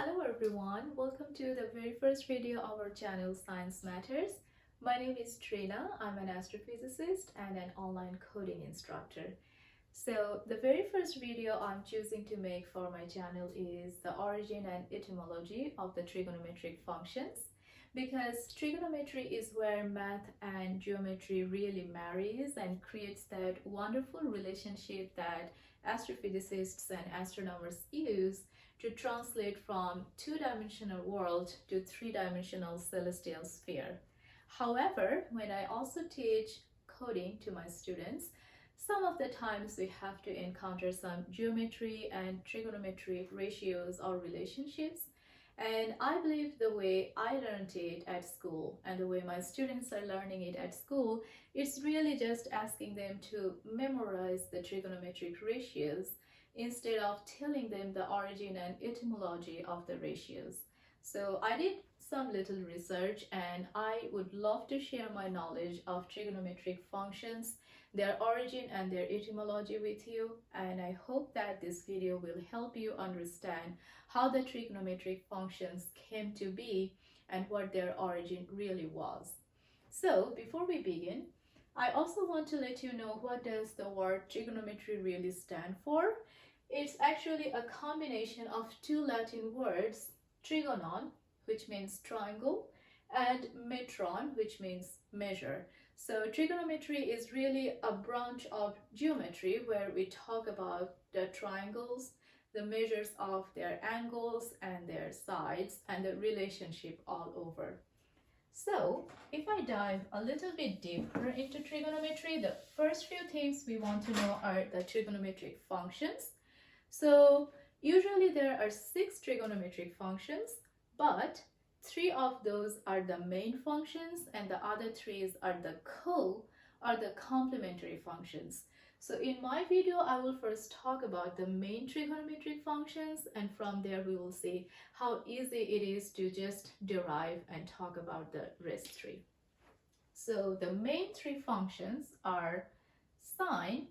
Hello everyone, welcome to the very first video of our channel Science Matters. My name is Trina. I'm an astrophysicist and an online coding instructor. So the very first video I'm choosing to make for my channel is the origin and etymology of the trigonometric functions, because trigonometry is where math and geometry really marries and creates that wonderful relationship that astrophysicists and astronomers use to translate from two-dimensional world to three-dimensional celestial sphere. However, when I also teach coding to my students, some of the times we have to encounter some geometry and trigonometric ratios or relationships. And I believe the way I learned it at school and the way my students are learning it at school, it's really just asking them to memorize the trigonometric ratios instead of telling them the origin and etymology of the ratios. So I did some little research and I would love to share my knowledge of trigonometric functions, their origin and their etymology with you, and I hope that this video will help you understand how the trigonometric functions came to be and what their origin really was. So before we begin, I also want to let you know what does the word trigonometry really stand for. It's actually a combination of two Latin words, trigonon, which means triangle, and metron, which means measure. So trigonometry is really a branch of geometry where we talk about the triangles, the measures of their angles and their sides, and the relationship all over. So if I dive a little bit deeper into trigonometry, the first few things we want to know are the trigonometric functions. So usually there are 6 trigonometric functions, but 3 of those are the main functions and the other 3 are the complementary functions. So in my video, I will first talk about the main trigonometric functions, and from there we will see how easy it is to just derive and talk about the rest 3. So the main 3 functions are sine.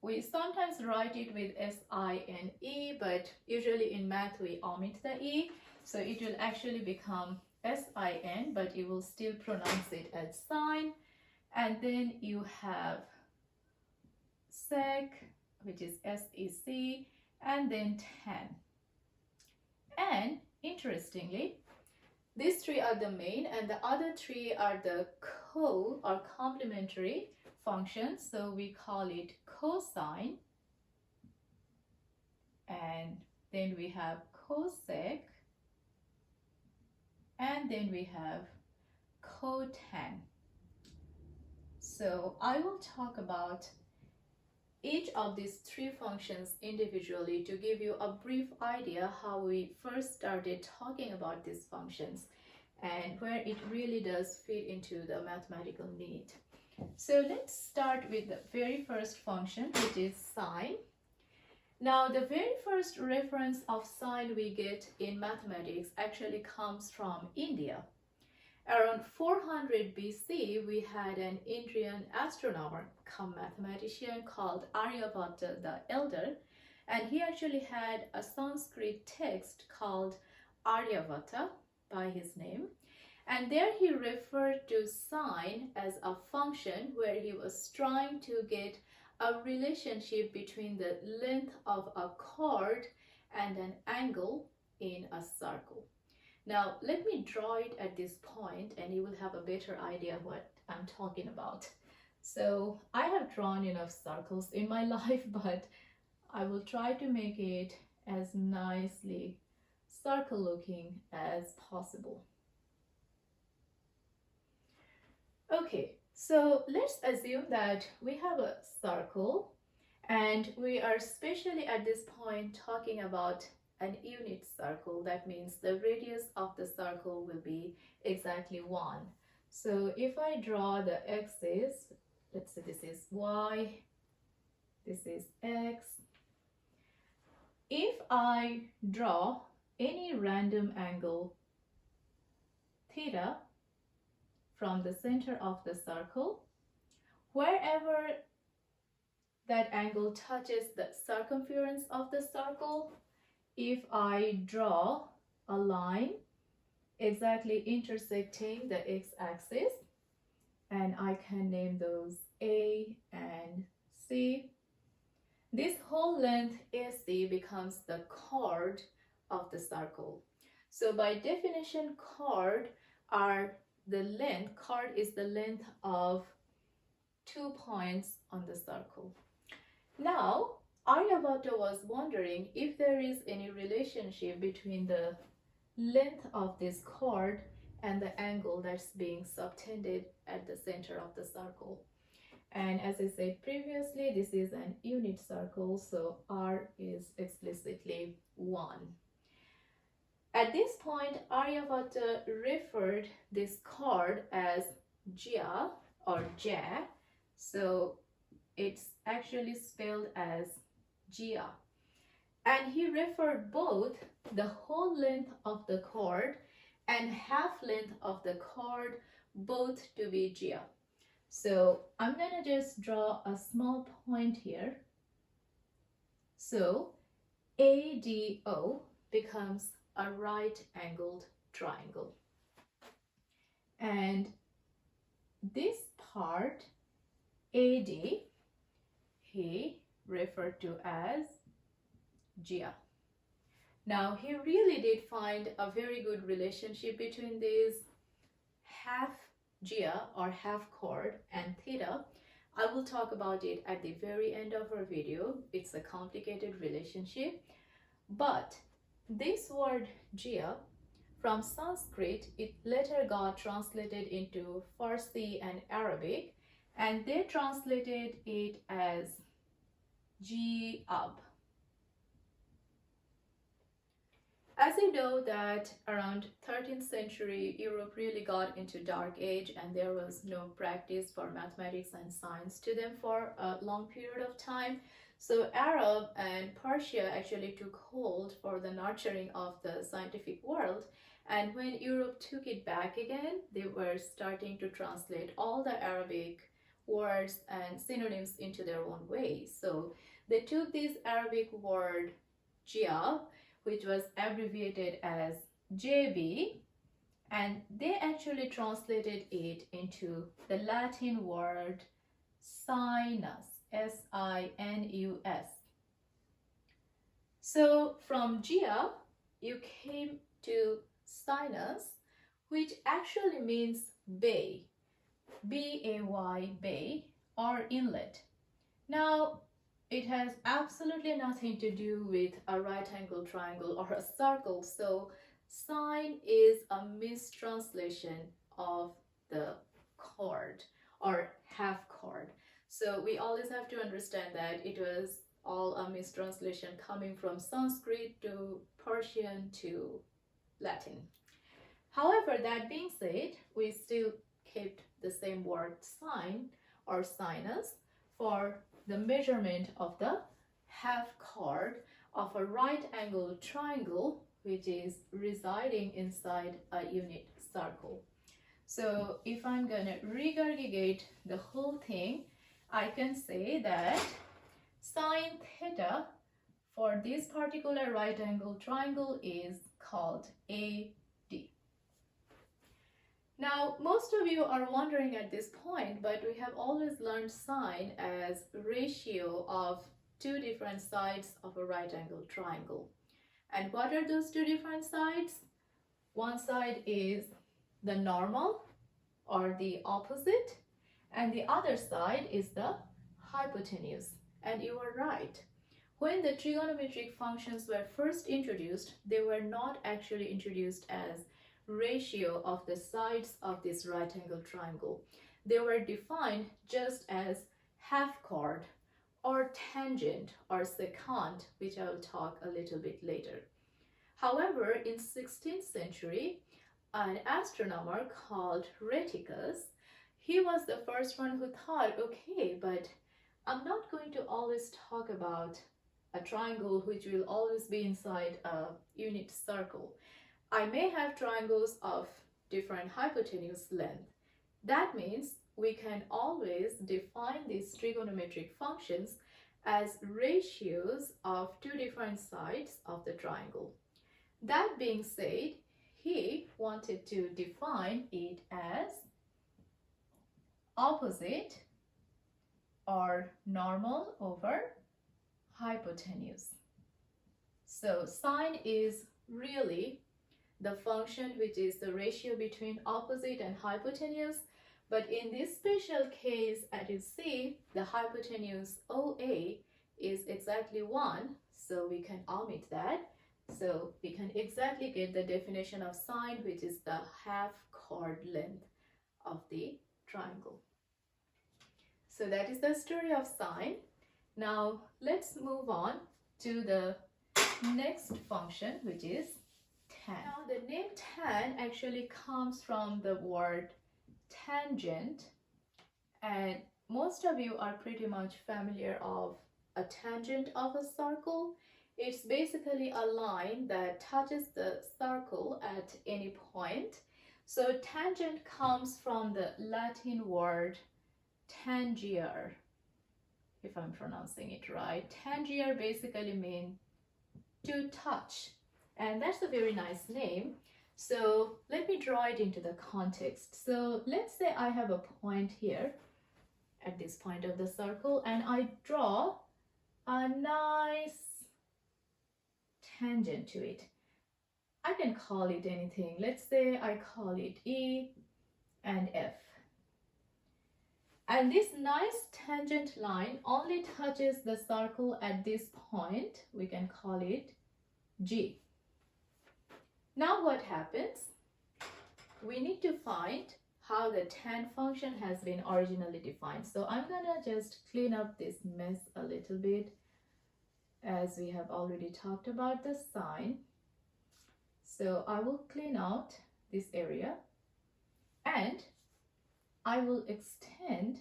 We sometimes write it with S-I-N-E, but usually in math we omit the E, so it will actually become S-I-N, but you will still pronounce it as sine. And then you have sec, which is S-E-C, and then tan. And interestingly, these 3 are the main and the other 3 are the or complementary functions. So we call it cosine, and then we have cosec, and then we have cotan. So I will talk about each of these 3 functions individually to give you a brief idea how we first started talking about these functions and where it really does fit into the mathematical need. So let's start with the very first function, which is sine. Now the very first reference of sine we get in mathematics actually comes from India. Around 400 BC, we had an Indian astronomer come mathematician called Aryabhatta the Elder, and he actually had a Sanskrit text called Aryabhatta by his name. And there he referred to sine as a function where he was trying to get a relationship between the length of a chord and an angle in a circle. Now, let me draw it at this point and you will have a better idea what I'm talking about. So I have drawn enough circles in my life, but I will try to make it as nicely circle looking as possible. Okay, so let's assume that we have a circle and we are especially at this point talking about an unit circle. That means the radius of the circle will be exactly 1. So if I draw the axis, let's say this is y, this is x. If I draw any random angle theta from the center of the circle, wherever that angle touches the circumference of the circle, if I draw a line exactly intersecting the x-axis, and I can name those A and C, this whole length AC becomes the chord of the circle. So by definition, chord is the length of 2 points on the circle. Now, Aryabhatta was wondering if there is any relationship between the length of this chord and the angle that's being subtended at the center of the circle. And as I said previously, this is an unit circle, so R is explicitly 1. At this point, Aryabhatta referred this chord as Jia or Ja, so it's actually spelled as Jia. And he referred both the whole length of the chord and half length of the chord both to be Jia. So I'm gonna just draw a small point here. So ADO becomes a right-angled triangle. And this part, AD, he referred to as Jia. Now, he really did find a very good relationship between these half Jia or half chord and theta. I will talk about it at the very end of our video. It's a complicated relationship. But this word Jia from Sanskrit, it later got translated into Farsi and Arabic, and they translated it as Jiab. As you know that around 13th century, Europe really got into dark age and there was no practice for mathematics and science to them for a long period of time. So Arab and Persia actually took hold for the nurturing of the scientific world. And when Europe took it back again, they were starting to translate all the Arabic words and synonyms into their own way. So they took this Arabic word Jia, which was abbreviated as JB, and they actually translated it into the Latin word sinus, S-I-N-U-S. So from Jia, you came to sinus, which actually means bay, B-A-Y, bay, or inlet. Now, it has absolutely nothing to do with a right-angle triangle or a circle. So sine is a mistranslation of the chord or half chord. So we always have to understand that it was all a mistranslation coming from Sanskrit to Persian to Latin. However, that being said, we still kept the same word sine or sinus for the measurement of the half chord of a right-angled triangle which is residing inside a unit circle. So if I'm gonna regurgitate the whole thing, I can say that sine theta for this particular right-angled triangle is called AD. Now, most of you are wondering at this point, but we have always learned sine as ratio of two different sides of a right-angled triangle. And what are those two different sides? One side is the normal or the opposite, and the other side is the hypotenuse. And you are right. When the trigonometric functions were first introduced, they were not actually introduced as ratio of the sides of this right-angled triangle. They were defined just as half chord or tangent or secant, which I will talk a little bit later. However, in 16th century, an astronomer called Rheticus, he was the first one who thought, okay, but I'm not going to always talk about a triangle which will always be inside a unit circle. I may have triangles of different hypotenuse length. That means we can always define these trigonometric functions as ratios of two different sides of the triangle. That being said, he wanted to define it as opposite or normal over hypotenuse. So sine is really the function which is the ratio between opposite and hypotenuse. But in this special case, as you see, the hypotenuse OA is exactly 1, so we can omit that. So we can exactly get the definition of sine, which is the half chord length of the triangle. So that is the story of sine. Now let's move on to the next function, which is tan. Now the name tan actually comes from the word tangent, and most of you are pretty much familiar of a tangent of a circle. It's basically a line that touches the circle at any point. So tangent comes from the Latin word tangier, if I'm pronouncing it right. Tangier basically means to touch, and that's a very nice name. So let me draw it into the context. So let's say I have a point here at this point of the circle, and I draw a nice tangent to it. I can call it anything. Let's say I call it E and F. And this nice tangent line only touches the circle at this point. We can call it G. Now what happens? We need to find how the tan function has been originally defined. So I'm gonna just clean up this mess a little bit, as we have already talked about the sine. So I will clean out this area and I will extend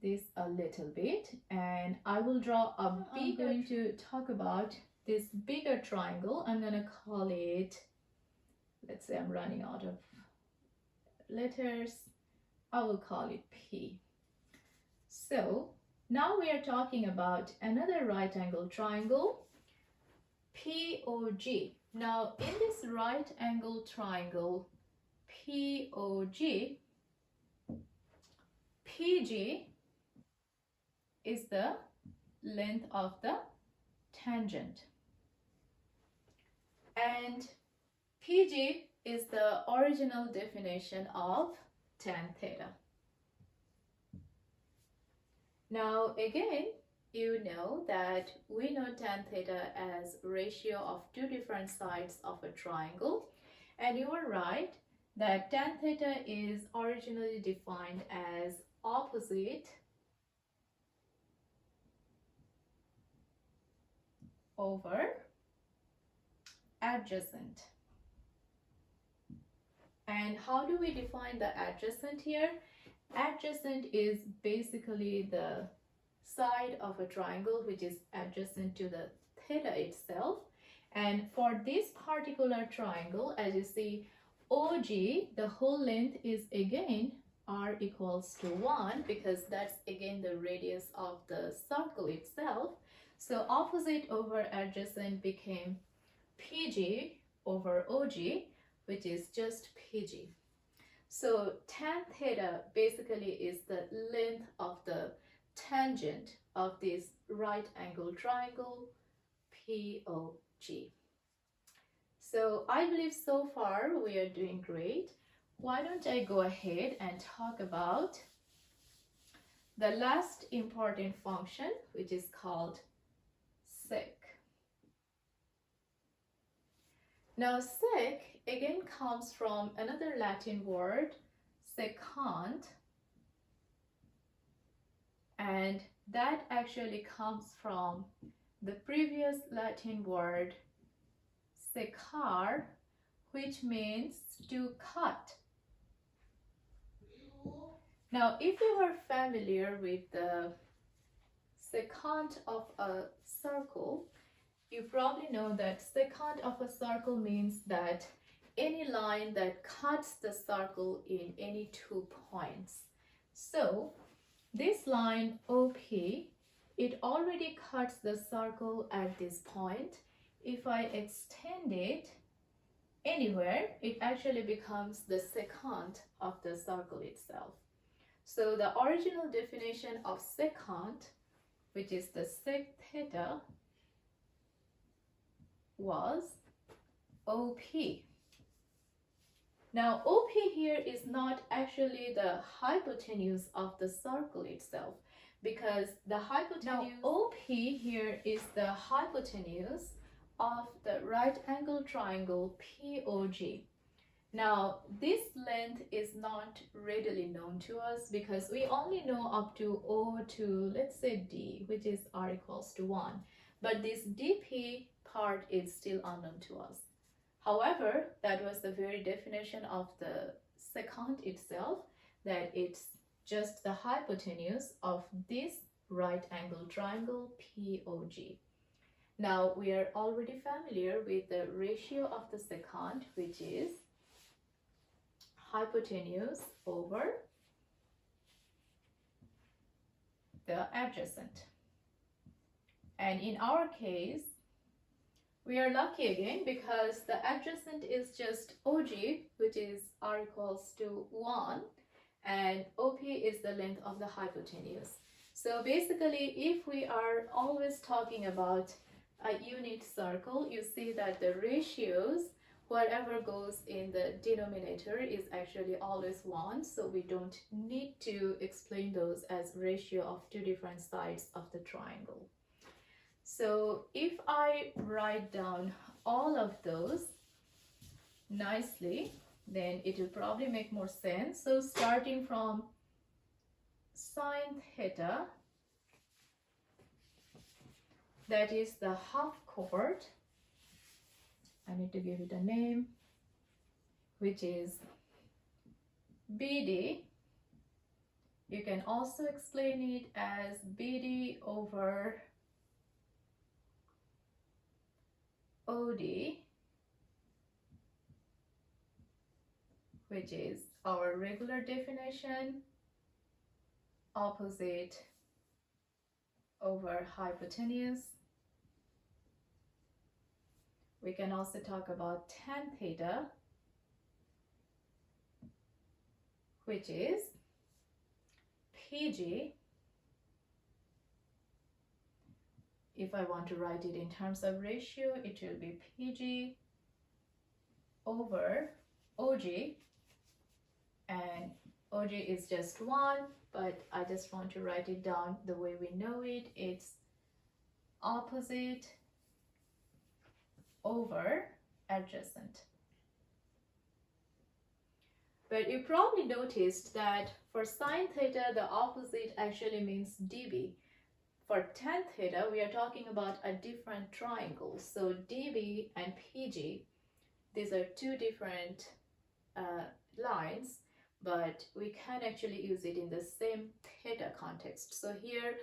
this a little bit, and I will draw a I'm going to talk about this bigger triangle. I'm going to call it, let's say I'm running out of letters, I will call it P. So now we are talking about another right angle triangle, POG. Now in this right angle triangle POG, PG is the length of the tangent, and PG is the original definition of tan theta. Now again, you know that we know tan theta as ratio of two different sides of a triangle, and you are right that tan theta is originally defined as opposite over adjacent. And how do we define the adjacent here? Adjacent is basically the side of a triangle which is adjacent to the theta itself. And for this particular triangle, as you see, OG, the whole length is again r equals to 1, because that's again the radius of the circle itself. So opposite over adjacent became PG over OG, which is just PG. So tan theta basically is the length of the tangent of this right angle triangle POG. So I believe so far we are doing great. Why don't I go ahead and talk about the last important function, which is called sec. Now sec again comes from another Latin word, secant, and that actually comes from the previous Latin word secar, which means to cut. Now if you are familiar with the secant of a circle, you probably know that secant of a circle means that any line that cuts the circle in any 2 points. So this line OP it already cuts the circle at this point. If I extend it anywhere, it actually becomes the secant of the circle itself. So the original definition of secant, which is the sec theta, was OP. Now OP here is not actually the hypotenuse of the circle itself, because the hypotenuse, now OP here is the hypotenuse of the right angle triangle POG. Now this length is not readily known to us because we only know up to O to, let's say, D, which is r equals to 1. But this dp part is still unknown to us. However, that was the very definition of the secant itself, that it's just the hypotenuse of this right angle triangle POG. Now we are already familiar with the ratio of the secant, which is hypotenuse over the adjacent. And in our case, we are lucky again because the adjacent is just OG, which is r equals to 1, and OP is the length of the hypotenuse. So basically, if we are always talking about a unit circle, you see that the ratios, whatever goes in the denominator, is actually always 1, so we don't need to explain those as ratio of two different sides of the triangle. So if I write down all of those nicely, then it will probably make more sense. So starting from sine theta, that is the half chord, I need to give it a name, which is BD. You can also explain it as BD over OD, which is our regular definition, opposite over hypotenuse. We can also talk about tan theta, which is PG. If I want to write it in terms of ratio, it will be PG over OG, and OG is just 1, but I just want to write it down the way we know it. It's opposite over adjacent. But you probably noticed that for sine theta, the opposite actually means dB. For tan theta, we are talking about a different triangle. So dB and PG, these are two different lines, but we can actually use it in the same theta context. So here,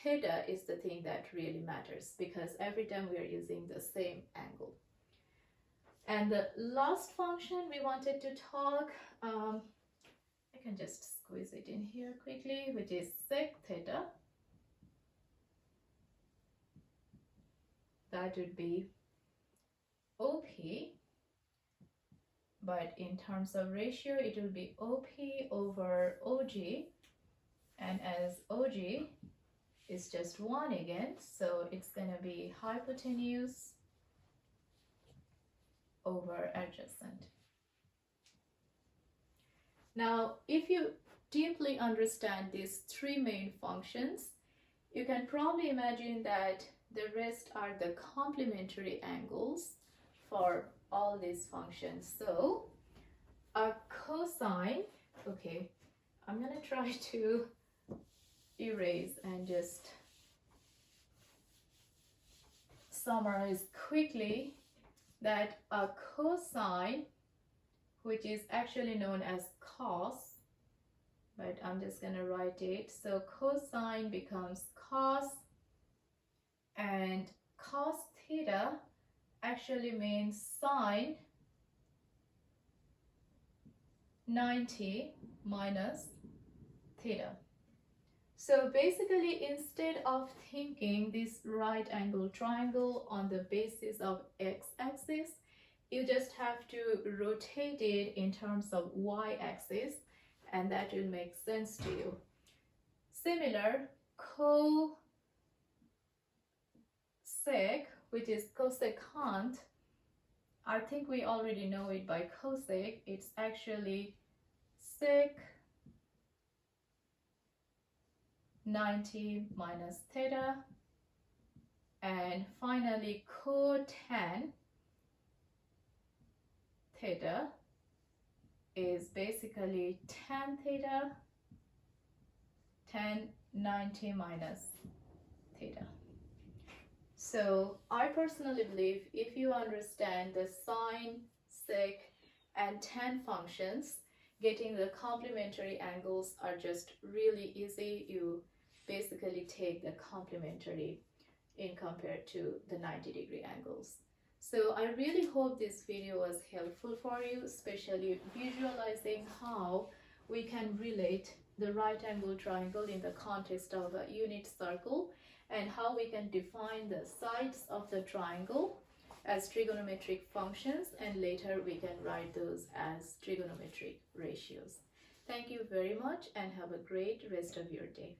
theta is the thing that really matters because every time we are using the same angle. And the last function we wanted to talk, I can just squeeze it in here quickly, which is sec theta. That would be OP, but in terms of ratio, it will be OP over OG, and as OG is just 1 again, so it's going to be hypotenuse over adjacent. Now, if you deeply understand these three main functions, you can probably imagine that the rest are the complementary angles for all these functions. So a cosine, okay, I'm gonna try to erase and just summarize quickly that a cosine, which is actually known as cos, but I'm just gonna write it. So cosine becomes cos, and cos theta actually means sine 90 minus theta. So basically, instead of thinking this right angle triangle on the basis of x-axis, you just have to rotate it in terms of y-axis, and that will make sense to you. Similar, cosec, which is cosecant, I think we already know it by cosec. It's actually sec 90 minus theta. And finally, cotan theta is basically tan theta, tan 90 minus theta. So I personally believe if you understand the sine, sec, and tan functions, getting the complementary angles are just really easy. You basically take the complementary in compared to the 90-degree angles. So I really hope this video was helpful for you, especially visualizing how we can relate the right angle triangle in the context of a unit circle, and how we can define the sides of the triangle as trigonometric functions, and later we can write those as trigonometric ratios. Thank you very much and have a great rest of your day.